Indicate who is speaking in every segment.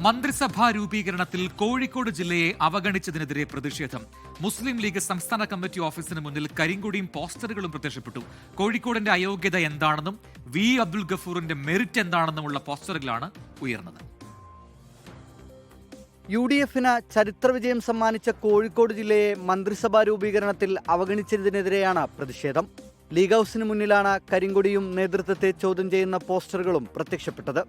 Speaker 1: മന്ത്രിസഭാ രൂപീകരണത്തിൽ കോഴിക്കോട് ജില്ലയെ അവഗണിച്ചതിനെതിരെ പ്രതിഷേധം. മുസ്ലിം ലീഗ് സംസ്ഥാന കമ്മിറ്റി ഓഫീസിന് മുന്നിൽ കരിങ്കൊടിയും പോസ്റ്ററുകളും പ്രത്യക്ഷപ്പെട്ടു. കോഴിക്കോടിന്റെ അയോഗ്യത എന്താണെന്നും വി അബ്ദുൽ ഗഫൂറിന്റെ മെറിറ്റ് എന്താണെന്നുമുള്ള പോസ്റ്ററുകളാണ് ഉയർന്നത്.
Speaker 2: UDFന് ചരിത്ര വിജയം സമ്മാനിച്ച കോഴിക്കോട് ജില്ലയെ മന്ത്രിസഭാ രൂപീകരണത്തിൽ അവഗണിച്ചതിനെതിരെയാണ് പ്രതിഷേധം. ലീഗ് ഹൌസിന് മുന്നിലാണ് കരിങ്കൊടിയും നേതൃത്വത്തെ ചോദ്യം ചെയ്യുന്ന പോസ്റ്ററുകളും പ്രത്യക്ഷപ്പെട്ടത്.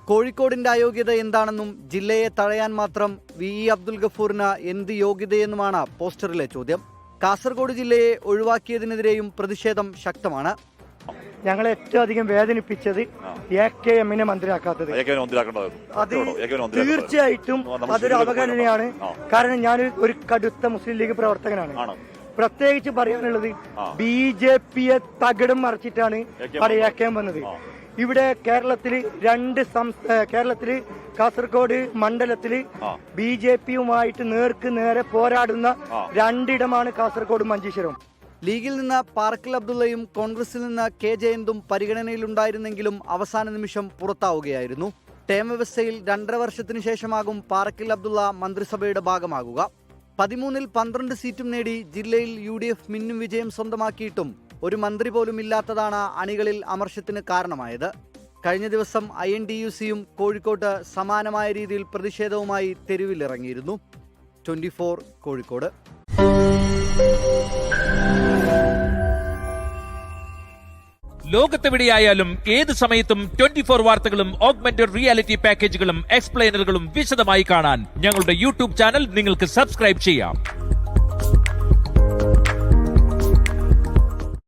Speaker 2: കോഴിക്കോടിന്റെ അയോഗ്യത എന്താണെന്നും ജില്ലയെ തഴയാൻ മാത്രം വി അബ്ദുൽ ഗഫൂറിന് എന്ത് യോഗ്യതയെന്നുമാണ് പോസ്റ്ററിലെ ചോദ്യം. കാസർഗോഡ് ജില്ലയെ ഒഴിവാക്കിയതിനെതിരെയും പ്രതിഷേധം ശക്തമാണ്.
Speaker 3: ഞങ്ങളെ ഏറ്റവും അധികം വേദനിപ്പിച്ചത് AKMനെ മന്ത്രിയാക്കാത്തത്. അത് തീർച്ചയായിട്ടും അതൊരു അവഗണനയാണ്. കാരണം ഞാൻ ഒരു കടുത്ത മുസ്ലിം ലീഗ് പ്രവർത്തകനാണ്. പ്രത്യേകിച്ച് പറയാനുള്ളത് BJPയെ തകിടം മറിച്ചിട്ടാണ് AKM വന്നത്. ഇവിടെ കേരളത്തില് കാസർഗോഡ് മണ്ഡലത്തില് BJPയുമായിട്ട് നേർക്ക് നേരെ പോരാടുന്ന രണ്ടിടമാണ് കാസർഗോഡ് മഞ്ചേശ്വരം.
Speaker 2: ലീഗിൽ നിന്ന് പാറക്കൽ അബ്ദുള്ളയും കോൺഗ്രസിൽ നിന്ന് K ജയന്തും പരിഗണനയിലുണ്ടായിരുന്നെങ്കിലും അവസാന നിമിഷം പുറത്താവുകയായിരുന്നു. ടേം വ്യവസ്ഥയിൽ 2.5 വർഷത്തിനു ശേഷമാകും പാറക്കൽ അബ്ദുള്ള മന്ത്രിസഭയുടെ ഭാഗമാകുക. 13-ൽ 12 സീറ്റും നേടി ജില്ലയിൽ UDF മിന്നും വിജയം സ്വന്തമാക്കിയിട്ടും ഒരു മന്ത്രി പോലും ഇല്ലാത്തതാണ് അണികളിൽ അമർഷത്തിന് കാരണമായത്. കഴിഞ്ഞ ദിവസം INTUCയും കോഴിക്കോട്ട് സമാനമായ രീതിയിൽ പ്രതിഷേധവുമായി തെരുവിലിറങ്ങിയിരുന്നു. 24 കോഴിക്കോട്.
Speaker 4: ലോകത്തെവിടെയായാലും ഏത് സമയത്തും 24 വാർത്തകളും ഓഗ്മെന്റഡ് റിയാലിറ്റി പാക്കേജുകളും എക്സ്പ്ലെയിനറുകളും വിശദമായി കാണാൻ ഞങ്ങളുടെ YouTube ചാനൽ നിങ്ങൾക്ക് സബ്സ്ക്രൈബ് ചെയ്യാം.